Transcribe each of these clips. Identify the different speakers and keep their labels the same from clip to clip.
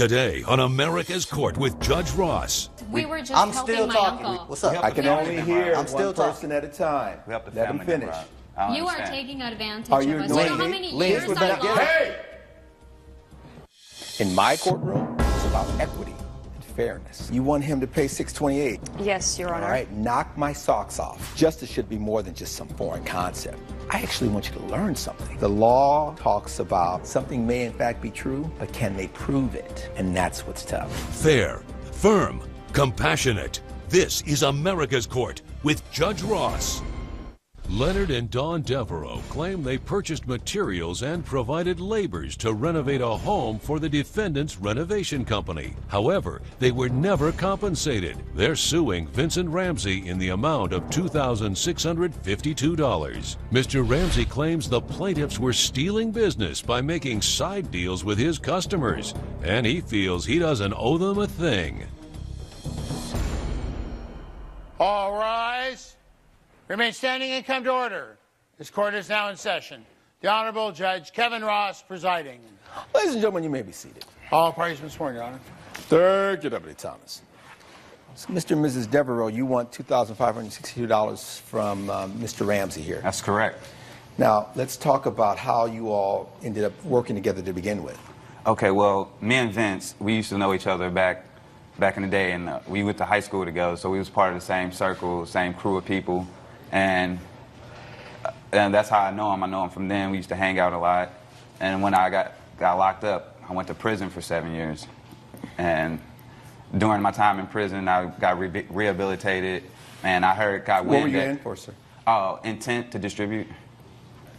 Speaker 1: Today on America's Court with Judge Ross.
Speaker 2: We were just
Speaker 3: I'm
Speaker 2: helping
Speaker 3: still
Speaker 2: my
Speaker 3: talking.
Speaker 2: uncle.
Speaker 3: What's up?
Speaker 4: I can only hear
Speaker 3: I'm still
Speaker 4: one person at a time.
Speaker 5: We help the
Speaker 4: Let him
Speaker 5: family
Speaker 4: finish.
Speaker 5: member out. I
Speaker 2: You are
Speaker 5: understand.
Speaker 2: taking advantage
Speaker 4: Are
Speaker 2: of
Speaker 4: you
Speaker 2: us. You know how
Speaker 4: ignoring
Speaker 2: many
Speaker 4: me?
Speaker 2: years
Speaker 4: Ladies,
Speaker 2: I
Speaker 4: we're back
Speaker 2: lost?
Speaker 4: In my courtroom, it's about equity and fairness. You want him to pay $628.
Speaker 6: Yes, Your Honor.
Speaker 4: All right, knock my socks off. Justice should be more than just some foreign concept. I actually want you to learn something. The law talks about something may in fact be true, but can they prove it? And that's what's tough.
Speaker 1: Fair, firm, compassionate. This is America's Court with Judge Ross. Leonard and Dawn Devereaux claim they purchased materials and provided labors to renovate a home for the defendant's renovation company. However, they were never compensated. They're suing Vincent Ramsey in the amount of $2,652. Mr. Ramsey claims the plaintiffs were stealing business by making side deals with his customers, and he feels he doesn't owe them a thing.
Speaker 7: All rise. Remain standing and come to order. This court is now in session. The Honorable Judge Kevin Ross presiding.
Speaker 4: Ladies and gentlemen, you may be seated.
Speaker 7: All parties been sworn, Your Honor.
Speaker 4: Third, Deputy Thomas. So, Mr. and Mrs. Devereaux, you want $2,562 from Mr. Ramsey here.
Speaker 5: That's correct.
Speaker 4: Now, let's talk about how you all ended up working together to begin with.
Speaker 5: Okay, well, me and Vince, we used to know each other back in the day, and we went to high school together, so we was part of the same circle, same crew of people. And that's how I know him. I know him from then. We used to hang out a lot. And when I got locked up, I went to prison for 7 years. And during my time in prison, I got rehabilitated. And I heard God
Speaker 4: What were you in for, sir?
Speaker 5: Intent to distribute.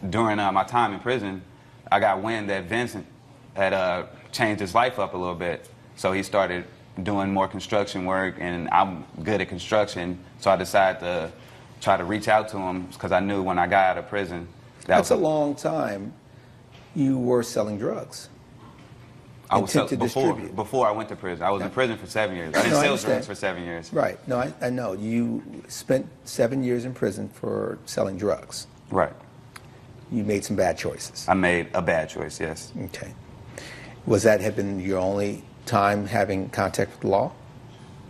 Speaker 5: During my time in prison, I got wind that Vincent had changed his life up a little bit. So he started doing more construction work, and I'm good at construction. So I decided to try to reach out to him because I knew when I got out of prison.
Speaker 4: That's a long time. You were selling drugs.
Speaker 5: I was
Speaker 4: Intent to distribute.
Speaker 5: Before I went to prison. I was in prison for 7 years. I didn't sell drugs for 7 years.
Speaker 4: Right. No, I know. You spent 7 years in prison for selling drugs.
Speaker 5: Right.
Speaker 4: You made some bad choices.
Speaker 5: I made a bad choice, yes.
Speaker 4: Okay. Was that have been your only time having contact with the law?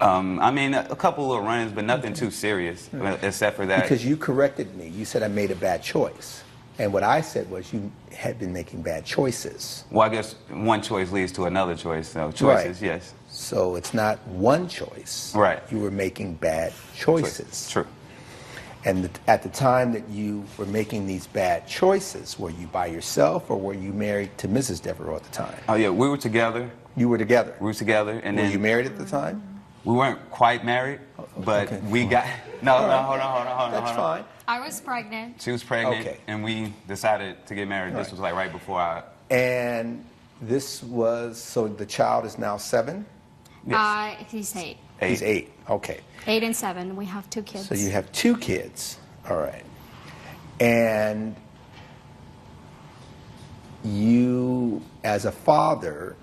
Speaker 5: I mean, a couple of runs, but nothing too serious, except for that.
Speaker 4: Because you corrected me. You said I made a bad choice. And what I said was you had been making bad choices.
Speaker 5: Well, I guess one choice leads to another choice, so choices,
Speaker 4: Right.
Speaker 5: yes.
Speaker 4: So it's not one choice.
Speaker 5: Right.
Speaker 4: You were making bad choices.
Speaker 5: True.
Speaker 4: And at the time that you were making these bad choices, were you by yourself or were you married to Mrs. Devereaux at the time?
Speaker 5: Oh, yeah, we were together.
Speaker 4: You were together?
Speaker 5: We were together, and
Speaker 4: Were
Speaker 5: then...
Speaker 4: you married at the time?
Speaker 5: We weren't quite married, but
Speaker 4: okay.
Speaker 5: we got... No,
Speaker 4: All
Speaker 5: no,
Speaker 4: right.
Speaker 5: hold on.
Speaker 4: That's fine.
Speaker 2: I was pregnant.
Speaker 5: She was pregnant,
Speaker 4: Okay.
Speaker 5: and we decided to get married. This was like right before I...
Speaker 4: And this was, so the child is now 7?
Speaker 5: Yes.
Speaker 2: He's 8.
Speaker 4: He's 8, okay.
Speaker 2: 8 and 7. We have 2 kids.
Speaker 4: So you have 2 kids, all right. And you, as a father,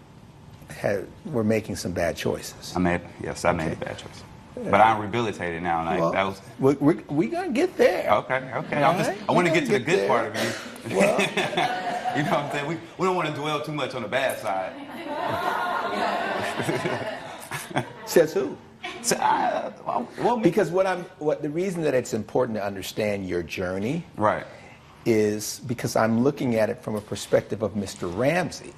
Speaker 4: were making some bad choices.
Speaker 5: I made a bad choice. But I'm rehabilitated now. Like,
Speaker 4: Well,
Speaker 5: that was...
Speaker 4: we're going to get there.
Speaker 5: Okay.
Speaker 4: All
Speaker 5: I want to
Speaker 4: right,
Speaker 5: get to the good
Speaker 4: there.
Speaker 5: part of you.
Speaker 4: Well,
Speaker 5: You know what I'm saying? We don't want to dwell too much on the bad side.
Speaker 4: says who?
Speaker 5: So,
Speaker 4: Because the reason that it's important to understand your journey
Speaker 5: right.
Speaker 4: is because I'm looking at it from a perspective of Mr. Ramsey.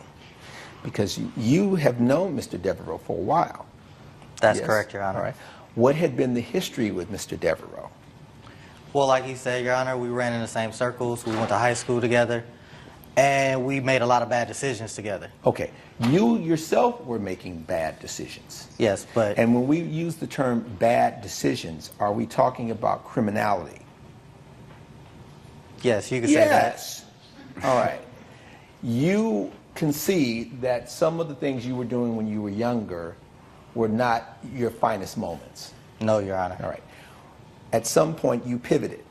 Speaker 4: Because you have known Mr. Devereaux for a while.
Speaker 3: That's
Speaker 4: Yes?
Speaker 3: correct, Your Honor.
Speaker 4: All right. What had been the history with Mr. Devereaux?
Speaker 3: Well, like you said, Your Honor, we ran in the same circles. We went to high school together. And we made a lot of bad decisions together.
Speaker 4: Okay. You yourself were making bad decisions.
Speaker 3: Yes, but...
Speaker 4: And when we use the term bad decisions, are we talking about criminality?
Speaker 3: Yes, you could say that.
Speaker 4: Yes. All right. You concede that some of the things you were doing when you were younger were not your finest moments.
Speaker 3: No, Your Honor.
Speaker 4: All right. At some point, you pivoted.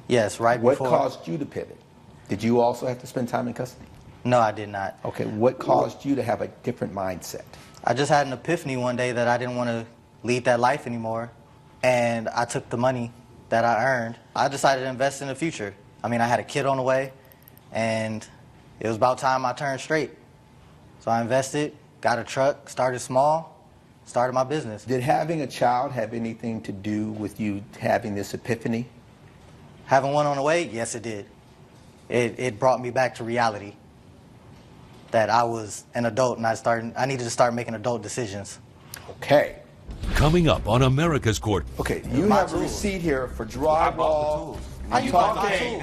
Speaker 3: Yes, right
Speaker 4: What
Speaker 3: before...
Speaker 4: caused you to pivot? Did you also have to spend time in custody?
Speaker 3: No, I did not.
Speaker 4: Okay. What caused you to have a different mindset?
Speaker 3: I just had an epiphany one day that I didn't want to lead that life anymore. And I took the money that I earned. I decided to invest in the future. I mean, I had a kid on the way, and it was about time I turned straight. So I invested, got a truck, started small, started my business.
Speaker 4: Did having a child have anything to do with you having this epiphany?
Speaker 3: Having one on the way, yes, it did. It brought me back to reality. That I was an adult and I needed to start making adult decisions.
Speaker 4: Okay.
Speaker 1: Coming up on America's Court.
Speaker 4: Okay, you
Speaker 3: My
Speaker 4: have a
Speaker 3: tools.
Speaker 4: receipt here for drywall.
Speaker 3: How you
Speaker 4: talking.
Speaker 3: buy my tools?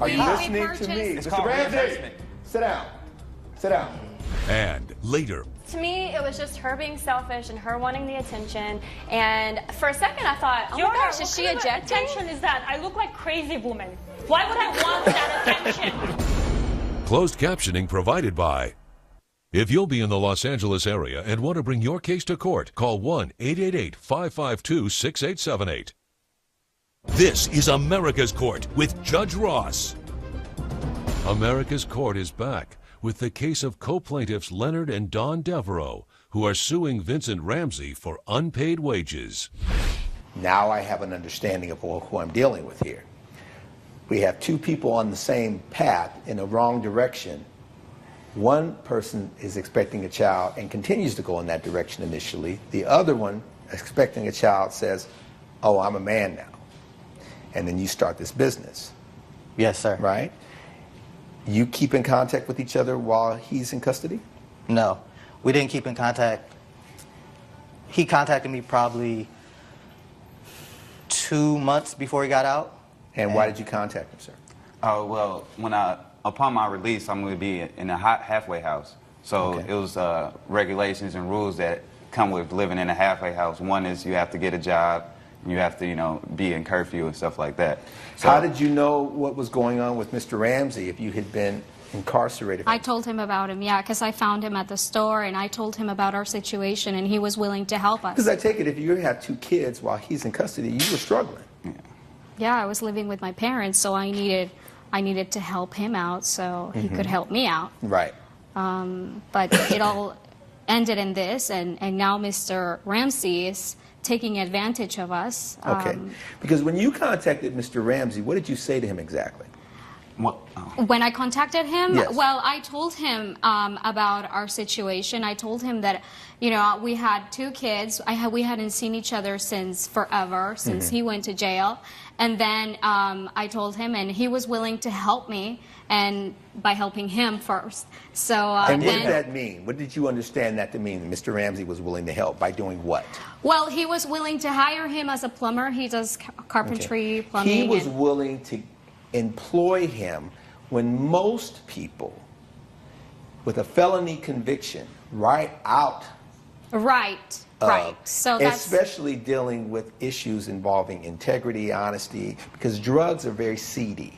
Speaker 4: Are you
Speaker 2: We
Speaker 4: listening to
Speaker 2: purchased-
Speaker 4: me?
Speaker 5: It's
Speaker 4: Mr.
Speaker 5: called
Speaker 4: Ramsey,
Speaker 5: reinvestment.
Speaker 4: sit down. Sit down.
Speaker 1: And later,
Speaker 6: To me, it was just her being selfish and her wanting the attention. And for a second, I thought, oh
Speaker 8: Your
Speaker 6: my gosh,
Speaker 8: Honor,
Speaker 6: is she
Speaker 8: what kind of
Speaker 6: ejecting?
Speaker 8: attention is that? I look like crazy woman. Why would I want that attention?
Speaker 1: closed captioning provided by. If you'll be in the Los Angeles area and want to bring your case to court, call 1-888-552-6878. This is America's Court with Judge Ross. America's Court is back with the case of co-plaintiffs Leonard and Dawn Devereaux, who are suing Vincent Ramsey for unpaid wages.
Speaker 4: Now I have an understanding of who I'm dealing with here. We have two people on the same path in a wrong direction. One person is expecting a child and continues to go in that direction initially. The other one, expecting a child, says, oh, I'm a man now. And then you start this business,
Speaker 3: Yes, sir.
Speaker 4: right? You keep in contact with each other while he's in custody?
Speaker 3: No, we didn't keep in contact. He contacted me probably 2 months before he got out.
Speaker 4: And why did you contact him, sir?
Speaker 5: Oh, well, upon my release, I'm going to be in a halfway house. So
Speaker 4: Okay.
Speaker 5: it was regulations and rules that come with living in a halfway house. One is you have to get a job, and you have to, be in curfew and stuff like that. So,
Speaker 4: How did you know what was going on with Mr. Ramsey if you had been incarcerated?
Speaker 2: I told him about him, yeah, because I found him at the store and I told him about our situation and he was willing to help us.
Speaker 4: Because I take it if you have two kids while he's in custody, you were struggling.
Speaker 2: Yeah, I was living with my parents, so I needed to help him out so he could help me out.
Speaker 4: Right.
Speaker 2: But it all ended in this, and now Mr. Ramsey is taking advantage of us.
Speaker 4: Okay. Because when you contacted Mr. Ramsey, what did you say to him exactly?
Speaker 5: what,
Speaker 2: When I contacted him,
Speaker 4: Yes.
Speaker 2: well, I told him about our situation. I told him that, we had 2 kids. We hadn't seen each other since forever, since he went to jail. And then I told him, and he was willing to help me, and by helping him first. So
Speaker 4: And what
Speaker 2: then,
Speaker 4: did that mean? What did you understand that to mean, that Mr. Ramsey was willing to help? By doing what?
Speaker 2: well, he was willing to hire him as a plumber. He does carpentry,
Speaker 4: Okay.
Speaker 2: plumbing.
Speaker 4: He was
Speaker 2: and-
Speaker 4: willing to employ him when most people with a felony conviction right out
Speaker 2: Right,
Speaker 4: of,
Speaker 2: right. So that's
Speaker 4: especially dealing with issues involving integrity, honesty, because drugs are very seedy.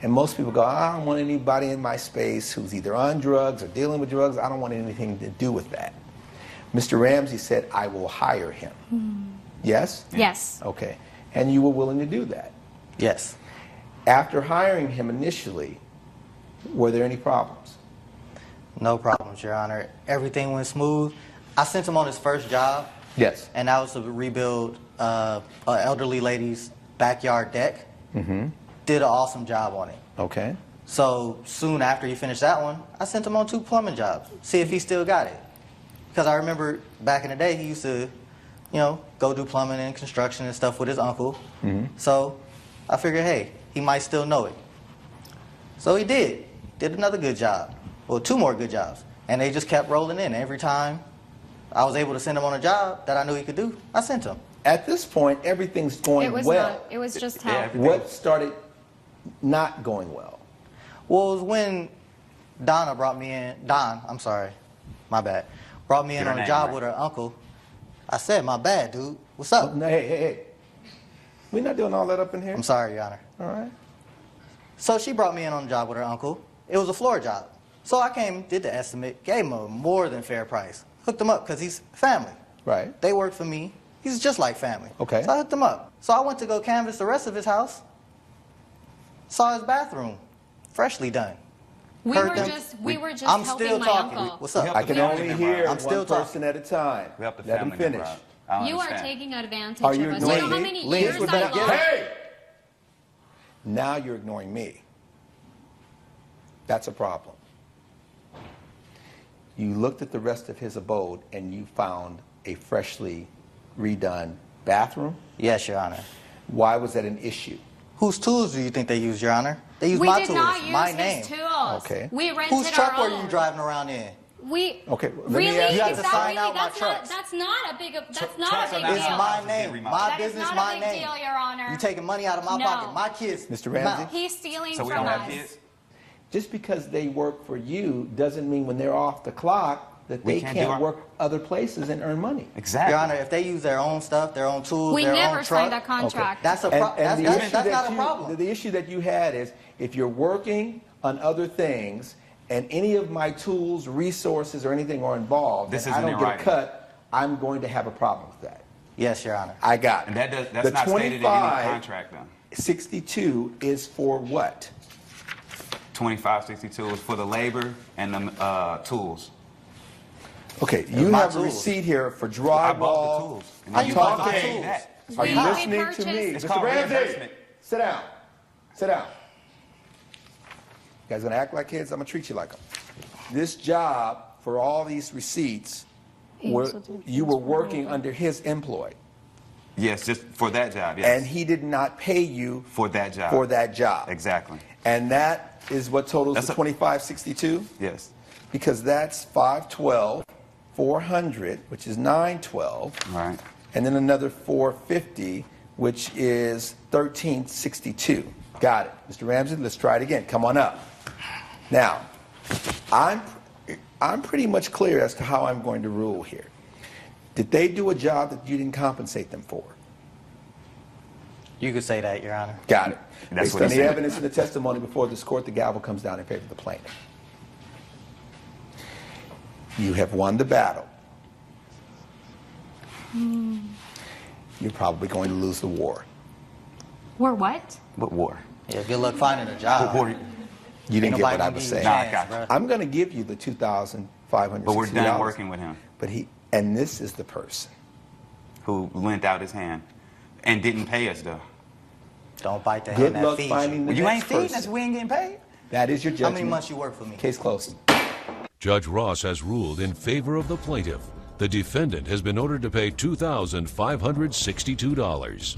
Speaker 4: And most people go, I don't want anybody in my space who's either on drugs or dealing with drugs. I don't want anything to do with that. Mr. Ramsey said, I will hire him. Yes?
Speaker 2: yes.
Speaker 4: Okay. And you were willing to do that.
Speaker 3: Yes.
Speaker 4: After hiring him initially, were there any problems?
Speaker 3: No problems, Your Honor. Everything went smooth. I sent him on his first job,
Speaker 4: Yes.
Speaker 3: and that was to rebuild an elderly lady's backyard deck. Did an awesome job on it.
Speaker 4: Okay.
Speaker 3: So soon after he finished that one, I sent him on 2 plumbing jobs, see if he still got it. Because I remember back in the day, he used to, go do plumbing and construction and stuff with his uncle. So I figured, hey, he might still know it. So he did another good job. Well, 2 more good jobs. And they just kept rolling in. Every time I was able to send him on a job that I knew he could do, I sent him.
Speaker 4: At this point, everything's going
Speaker 2: It was
Speaker 4: well.
Speaker 2: not. It was just how.
Speaker 5: Yeah,
Speaker 4: What started not going well?
Speaker 3: Well, it was when Donna brought me in. I'm sorry, my bad. Brought me in
Speaker 5: Get her
Speaker 3: on a
Speaker 5: name
Speaker 3: job
Speaker 5: right.
Speaker 3: with her uncle. I said, my bad, dude. What's up?
Speaker 4: No, hey. We're not doing all that up in here.
Speaker 3: I'm sorry, Your Honor.
Speaker 4: All right.
Speaker 3: So she brought me in on a job with her uncle. It was a floor job. So I came, did the estimate, gave him a more than fair price. Hooked him up because he's family.
Speaker 4: Right.
Speaker 3: They work for me. He's just like family.
Speaker 4: Okay.
Speaker 3: So I hooked him up. So I went to go canvass the rest of his house. Saw his bathroom, freshly done.
Speaker 2: We
Speaker 3: Heard
Speaker 2: were
Speaker 3: them.
Speaker 2: just helping
Speaker 3: I'm still
Speaker 2: my
Speaker 3: talking.
Speaker 2: uncle.
Speaker 3: What's up?
Speaker 4: I can
Speaker 5: family
Speaker 4: only
Speaker 5: member
Speaker 4: hear
Speaker 5: out.
Speaker 3: I'm still
Speaker 4: one person at a time.
Speaker 5: we help the
Speaker 4: Let him
Speaker 5: family member
Speaker 4: finish.
Speaker 5: out. I don't
Speaker 2: You are
Speaker 5: understand.
Speaker 2: taking advantage
Speaker 4: Are you
Speaker 2: of us. You know
Speaker 4: ignoring
Speaker 2: how
Speaker 4: me?
Speaker 2: many
Speaker 3: Liz,
Speaker 2: years
Speaker 3: we're
Speaker 2: I
Speaker 3: back.
Speaker 2: lost?
Speaker 4: Hey! Now you're ignoring me. That's a problem. you looked at the rest of his abode and you found a freshly redone bathroom?
Speaker 3: Yes, Your Honor.
Speaker 4: Why was that an issue?
Speaker 3: Whose tools do you think they used, Your Honor? They used
Speaker 2: We
Speaker 3: my
Speaker 2: did
Speaker 3: tools,
Speaker 2: not use
Speaker 3: my
Speaker 2: his
Speaker 3: name.
Speaker 2: tools.
Speaker 4: Okay.
Speaker 2: We rented
Speaker 3: Whose truck
Speaker 2: our
Speaker 3: were
Speaker 2: own.
Speaker 3: you driving around in?
Speaker 2: We
Speaker 4: Okay, let me
Speaker 2: really
Speaker 4: ask you
Speaker 2: is
Speaker 4: this.
Speaker 2: that
Speaker 3: Sign
Speaker 2: really
Speaker 3: out my
Speaker 2: that's not
Speaker 3: trucks.
Speaker 2: that's not a big that's not
Speaker 5: trucks
Speaker 2: a
Speaker 5: are
Speaker 2: big
Speaker 5: not
Speaker 3: It's
Speaker 2: deal.
Speaker 3: my
Speaker 5: It's
Speaker 3: name,
Speaker 5: big
Speaker 3: my
Speaker 5: remodeled.
Speaker 2: That is
Speaker 3: business,
Speaker 2: not
Speaker 3: my
Speaker 2: a big
Speaker 3: name.
Speaker 2: deal, Your Honor.
Speaker 3: You taking money out of my
Speaker 2: No.
Speaker 3: pocket, my kids.
Speaker 4: Mr. Ramsey?
Speaker 3: No.
Speaker 2: He's stealing
Speaker 5: So we
Speaker 2: from
Speaker 5: don't
Speaker 2: us.
Speaker 5: have kids?
Speaker 4: Just because they work for you doesn't mean when they're off the clock that
Speaker 5: We
Speaker 4: they
Speaker 5: can't
Speaker 4: can't
Speaker 5: do our-
Speaker 4: work other places and earn money.
Speaker 5: Exactly.
Speaker 3: Your Honor, if they use their own stuff, their own tools,
Speaker 2: We
Speaker 3: their
Speaker 2: never
Speaker 3: own truck,
Speaker 2: signed a contract.
Speaker 3: that's a
Speaker 4: And-
Speaker 3: pro-
Speaker 4: and the
Speaker 3: that's
Speaker 4: issue
Speaker 3: not
Speaker 4: that
Speaker 3: a problem.
Speaker 4: The issue that you had is if you're working on other things and any of my tools, resources, or anything are involved,
Speaker 5: This
Speaker 4: and I
Speaker 5: isn't
Speaker 4: don't
Speaker 5: in
Speaker 4: get a
Speaker 5: writing.
Speaker 4: cut, I'm going to have a problem with that.
Speaker 3: Yes, Your Honor.
Speaker 4: I got it.
Speaker 5: And that's
Speaker 4: The
Speaker 5: not stated in any
Speaker 4: 25,
Speaker 5: contract, though.
Speaker 4: 62 is for what?
Speaker 5: 2562 is for the labor and the tools.
Speaker 4: Okay, you
Speaker 3: my
Speaker 4: have a
Speaker 3: tools.
Speaker 4: receipt here for
Speaker 5: I
Speaker 4: dryball.
Speaker 5: bought the tools. And
Speaker 3: How
Speaker 5: then
Speaker 3: you
Speaker 5: you
Speaker 3: bought
Speaker 5: bought
Speaker 3: the
Speaker 5: the
Speaker 3: tools?
Speaker 5: that.
Speaker 4: Are you
Speaker 2: We
Speaker 4: listening to
Speaker 2: purchased-
Speaker 4: me?
Speaker 5: It's
Speaker 4: Mr.
Speaker 5: called
Speaker 4: Ramsey,
Speaker 5: reimbursement.
Speaker 4: sit down. Sit down. You guys gonna act like kids? I'm gonna treat you like them. This job, for all these receipts, you were working under his employ,
Speaker 5: Yes, just for that job, yes.
Speaker 4: and he did not pay you
Speaker 5: for that job.
Speaker 4: for that job.
Speaker 5: Exactly.
Speaker 4: And that is what totals
Speaker 5: That's
Speaker 4: the
Speaker 5: a-
Speaker 4: 2562?
Speaker 5: Yes.
Speaker 4: Because that's 512, 400, which is 912.
Speaker 5: Right.
Speaker 4: And then another 450, which is 1362. Got it. Mr. Ramsey, let's try it again. Come on up. Now, I'm pretty much clear as to how I'm going to rule here. Did they do a job that you didn't compensate them for?
Speaker 3: You could say that, Your Honor.
Speaker 4: Got it.
Speaker 5: That's
Speaker 4: Based
Speaker 5: what
Speaker 4: on
Speaker 5: he
Speaker 4: the
Speaker 5: said.
Speaker 4: evidence and the testimony before this court, the gavel comes down in favor of the plaintiff. You have won the battle. You're probably going to lose the war.
Speaker 2: We're what?
Speaker 5: What war?
Speaker 3: Yeah, good luck finding a job.
Speaker 5: What war?
Speaker 4: You
Speaker 3: Ain't
Speaker 4: didn't get
Speaker 3: nobody
Speaker 4: what I
Speaker 3: gonna
Speaker 4: was
Speaker 3: give you a
Speaker 4: saying.
Speaker 5: Nah, I
Speaker 3: chance,
Speaker 5: got you.
Speaker 3: bruh.
Speaker 4: I'm going to give you the $2,560.
Speaker 5: But we're done working with him,
Speaker 4: But and this is the person.
Speaker 5: who lent out his hand and didn't pay us, though.
Speaker 3: Don't bite the
Speaker 4: Good
Speaker 3: hand
Speaker 4: luck
Speaker 3: that feeds
Speaker 4: finding
Speaker 3: you.
Speaker 4: the
Speaker 5: Well, you
Speaker 4: next
Speaker 5: ain't feeding
Speaker 4: person.
Speaker 5: us. We ain't getting paid.
Speaker 4: That is your
Speaker 3: How
Speaker 4: judgment.
Speaker 3: many months you work for me?
Speaker 4: Case closed.
Speaker 1: Judge Ross has ruled in favor of the plaintiff. The defendant has been ordered to pay $2,562.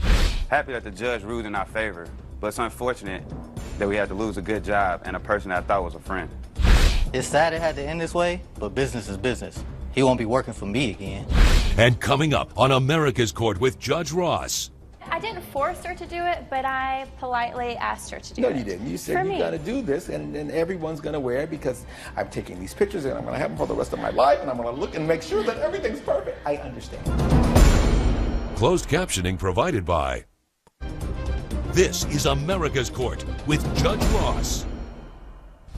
Speaker 5: Happy that the judge ruled in our favor, but it's unfortunate that we had to lose a good job and a person that I thought was a friend.
Speaker 3: It's sad it had to end this way, but business is business. He won't be working for me again.
Speaker 1: And coming up on America's Court with Judge Ross.
Speaker 6: I didn't force her to do it, but I politely asked her to do
Speaker 4: No,
Speaker 6: it.
Speaker 4: you didn't. You
Speaker 6: For
Speaker 4: said
Speaker 6: me.
Speaker 4: you got to do this, and everyone's going to wear it because I'm taking these pictures and I'm going to have them for the rest of my life, and I'm going to look and make sure that everything's perfect. I understand.
Speaker 1: Closed captioning provided by. This is America's Court with Judge Ross.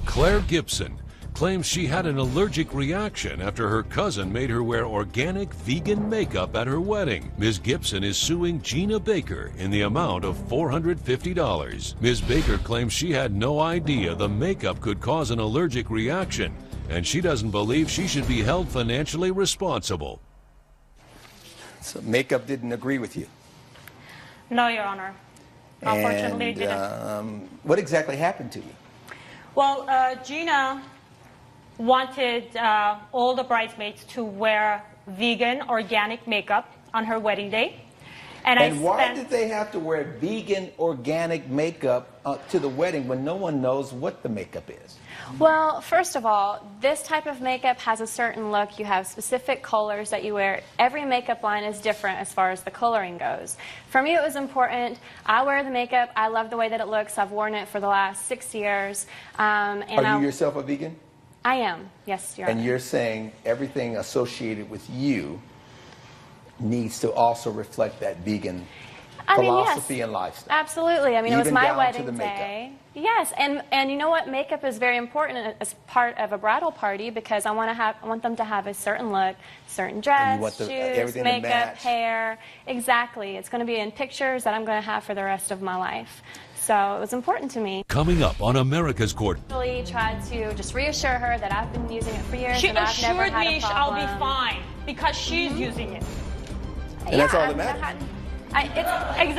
Speaker 1: Claire Gibson claims she had an allergic reaction after her cousin made her wear organic vegan makeup at her wedding. Ms. Gibson is suing Gina Baker in the amount of $450. Ms. Baker claims she had no idea the makeup could cause an allergic reaction, and she doesn't believe she should be held financially responsible.
Speaker 4: So makeup didn't agree with you.
Speaker 8: No, Your Honor. Unfortunately, it didn't.
Speaker 4: And what exactly happened to you?
Speaker 8: Well, Gina wanted all the bridesmaids to wear vegan, organic makeup on her wedding day.
Speaker 4: And why did they have to wear vegan, organic makeup to the wedding when no one knows what the makeup is?
Speaker 6: Well, first of all, this type of makeup has a certain look. You have specific colors that you wear. Every makeup line is different as far as the coloring goes. For me, it was important. I wear the makeup. I love the way that it looks. I've worn it for the last 6 years.
Speaker 4: Are you yourself a vegan?
Speaker 6: I am, yes, Your Honor.
Speaker 4: And you're saying everything associated with you needs to also reflect that vegan philosophy
Speaker 6: yes,
Speaker 4: and lifestyle.
Speaker 6: Absolutely. I mean, it was
Speaker 4: Even
Speaker 6: my
Speaker 4: down to
Speaker 6: wedding
Speaker 4: the makeup.
Speaker 6: day. Yes, and you know what? Makeup is very important as part of a bridal party because I want them to have a certain look, certain dress,
Speaker 4: want
Speaker 6: shoes,
Speaker 4: everything to
Speaker 6: makeup,
Speaker 4: match.
Speaker 6: hair. Exactly. It's going to be in pictures that I'm going to have for the rest of my life. So it was important to me.
Speaker 1: Coming up on America's Court.
Speaker 6: I really tried to just reassure her that I've been using it for years
Speaker 8: She
Speaker 6: and I've never
Speaker 8: assured
Speaker 6: had
Speaker 8: me
Speaker 6: a
Speaker 8: I'll
Speaker 6: problem.
Speaker 8: be fine because she's using it.
Speaker 4: And that's all
Speaker 6: I
Speaker 4: that
Speaker 6: mean,
Speaker 4: matters.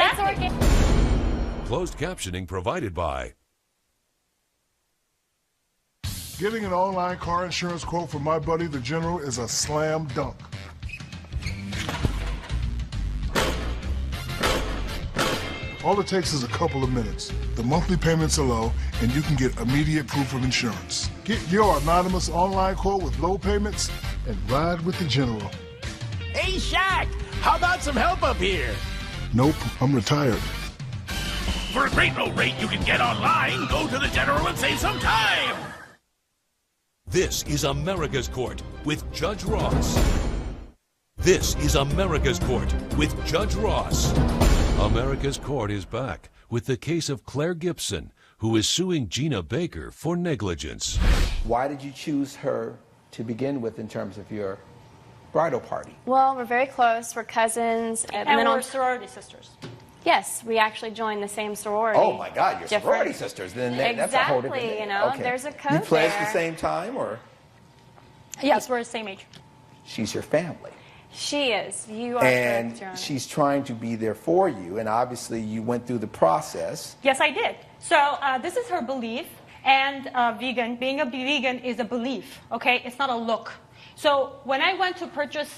Speaker 6: It's organic.
Speaker 1: Closed captioning provided by.
Speaker 9: Getting an online car insurance quote from my buddy, the General, is a slam dunk. All it takes is a couple of minutes. The monthly payments are low, and you can get immediate proof of insurance. Get your anonymous online quote with low payments and ride with the General.
Speaker 10: Hey, Shaq, how about some help up here?
Speaker 9: Nope, I'm retired.
Speaker 10: For a great low rate you can get online, go to the General and save some time.
Speaker 1: This is America's Court with Judge Ross. This is America's Court with Judge Ross. America's Court is back with the case of Claire Gibson, who is suing Gina Baker for negligence.
Speaker 4: Why did you choose her to begin with in terms of your bridal party?
Speaker 6: Well, we're very close. We're cousins.
Speaker 8: And
Speaker 6: then
Speaker 8: we're sorority sisters.
Speaker 6: Yes, we actually joined the same sorority.
Speaker 4: Oh my God, you're
Speaker 6: Different.
Speaker 4: sorority sisters. Then that's a whole different thing.
Speaker 6: Exactly, you know,
Speaker 4: Okay.
Speaker 6: there's a code
Speaker 4: You pledged
Speaker 6: there.
Speaker 4: the same time, or
Speaker 8: Yes, we're the same age.
Speaker 4: she's your family?
Speaker 6: She is. You are correct, Your
Speaker 4: And
Speaker 6: Honor.
Speaker 4: she's trying to be there for you, and obviously you went through the process.
Speaker 8: Yes, I did. So this is her belief, and vegan. Being a vegan is a belief, okay? It's not a look. So when I went to purchase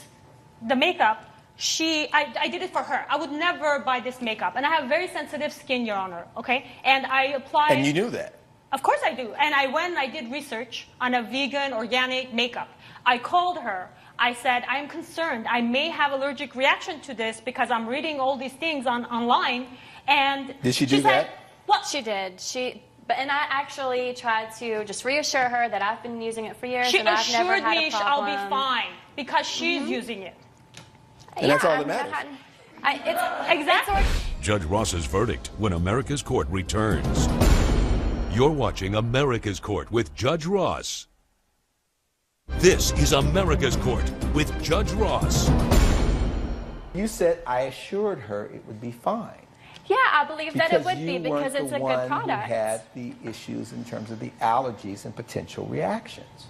Speaker 8: the makeup, I did it for her. I would never buy this makeup, and I have very sensitive skin, Your Honor, okay? And I applied.
Speaker 4: And you knew that?
Speaker 8: Of course I do. And I went and I did research on a vegan, organic makeup. I called her. I said, I'm concerned. I may have allergic reaction to this because I'm reading all these things online. And
Speaker 4: Did she do
Speaker 6: said,
Speaker 4: that?
Speaker 6: Well, she did. And I actually tried to just reassure her that I've been using it for years
Speaker 8: she
Speaker 6: and I've never
Speaker 8: assured
Speaker 6: had
Speaker 8: me
Speaker 6: a problem.
Speaker 8: I'll be fine because she's using it.
Speaker 4: And that's all that matters.
Speaker 8: Exactly.
Speaker 1: Judge Ross's verdict when America's Court returns. You're watching America's Court with Judge Ross. This is America's Court with Judge Ross.
Speaker 4: You said I assured her it would be fine.
Speaker 6: Yeah, I believe that it would be because
Speaker 4: you
Speaker 6: it's
Speaker 4: weren't
Speaker 6: a
Speaker 4: the
Speaker 6: good
Speaker 4: one who
Speaker 6: product.
Speaker 4: had the issues in terms of the allergies and potential reactions.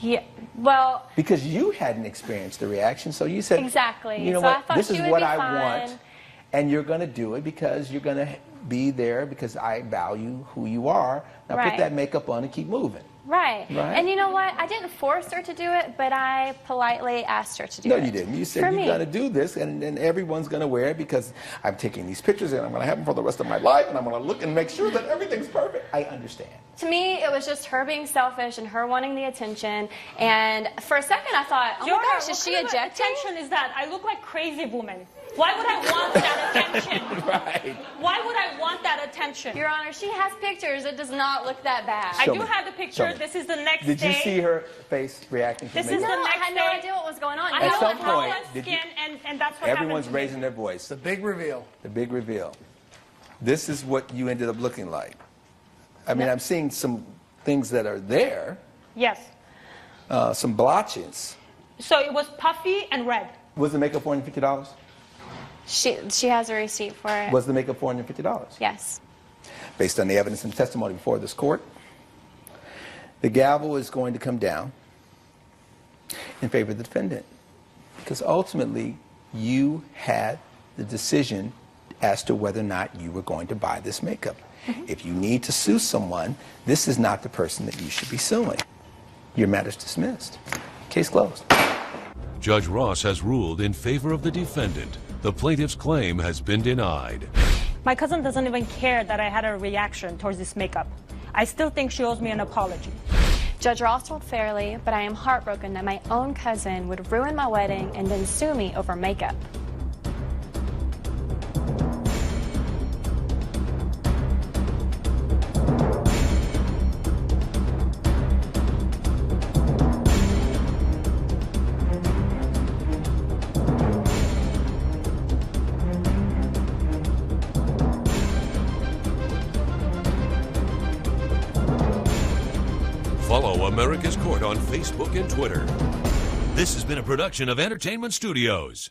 Speaker 6: Yeah, well,
Speaker 4: Because you hadn't experienced the reaction, so you said,
Speaker 6: Exactly.
Speaker 4: You know
Speaker 6: So I
Speaker 4: what?
Speaker 6: thought
Speaker 4: This
Speaker 6: she
Speaker 4: is
Speaker 6: would
Speaker 4: what
Speaker 6: be
Speaker 4: I
Speaker 6: fine.
Speaker 4: want, and you're going to do it because you're going to be there because I value who you are. Now put
Speaker 6: Right.
Speaker 4: that makeup on and keep moving.
Speaker 6: right.
Speaker 4: Right.
Speaker 6: And you know what? I didn't force her to do it, but I politely asked her to do
Speaker 4: No,
Speaker 6: it.
Speaker 4: you didn't. You said
Speaker 6: For
Speaker 4: you're
Speaker 6: me.
Speaker 4: going to do this, and everyone's going to wear it because I'm taking these pictures and I'm going to have them for the rest of my life, and I'm going to look and make sure that everything's perfect. I understand.
Speaker 6: To me, it was just her being selfish and her wanting the attention. And for a second, I thought, oh
Speaker 8: Your
Speaker 6: my gosh,
Speaker 8: Honor,
Speaker 6: is she
Speaker 8: what kind of
Speaker 6: ejecting?
Speaker 8: attention is that? I look like crazy woman. Why would I want that attention?
Speaker 4: Right.
Speaker 8: Why would I want that attention?
Speaker 6: Your Honor, she has pictures. It does not look that bad.
Speaker 8: I
Speaker 4: Show
Speaker 8: do
Speaker 4: me.
Speaker 8: have the
Speaker 4: Show
Speaker 8: picture.
Speaker 4: me.
Speaker 8: This is the next
Speaker 4: Did
Speaker 8: day.
Speaker 4: you see her face reacting to
Speaker 8: This
Speaker 4: the
Speaker 8: is
Speaker 6: no,
Speaker 4: makeup?
Speaker 8: the
Speaker 6: I
Speaker 8: next
Speaker 6: had no
Speaker 8: day.
Speaker 6: idea what was going on.
Speaker 8: I
Speaker 4: At
Speaker 8: have
Speaker 4: some
Speaker 8: a flawless
Speaker 4: point, did
Speaker 8: skin,
Speaker 4: you-
Speaker 8: and that's what
Speaker 4: Everyone's
Speaker 8: happened to me.
Speaker 4: raising their voice.
Speaker 10: The big reveal.
Speaker 4: The big reveal. This is what you ended up looking like. I mean, I'm seeing some things that are there,
Speaker 8: Yes.
Speaker 4: some blotches.
Speaker 8: So it was puffy and red.
Speaker 4: Was the makeup $450?
Speaker 6: She has a receipt for it.
Speaker 4: Was the makeup $450?
Speaker 6: Yes.
Speaker 4: Based on the evidence and testimony before this court, the gavel is going to come down in favor of the defendant. Because ultimately, you had the decision as to whether or not you were going to buy this makeup. If you need to sue someone, this is not the person that you should be suing. Your matter's dismissed. Case closed.
Speaker 1: Judge Ross has ruled in favor of the defendant. The plaintiff's claim has been denied.
Speaker 8: My cousin doesn't even care that I had a reaction towards this makeup. I still think she owes me an apology.
Speaker 6: Judge Ross ruled fairly, but I am heartbroken that my own cousin would ruin my wedding and then sue me over makeup.
Speaker 1: Follow America's Court on Facebook and Twitter. This has been a production of Entertainment Studios.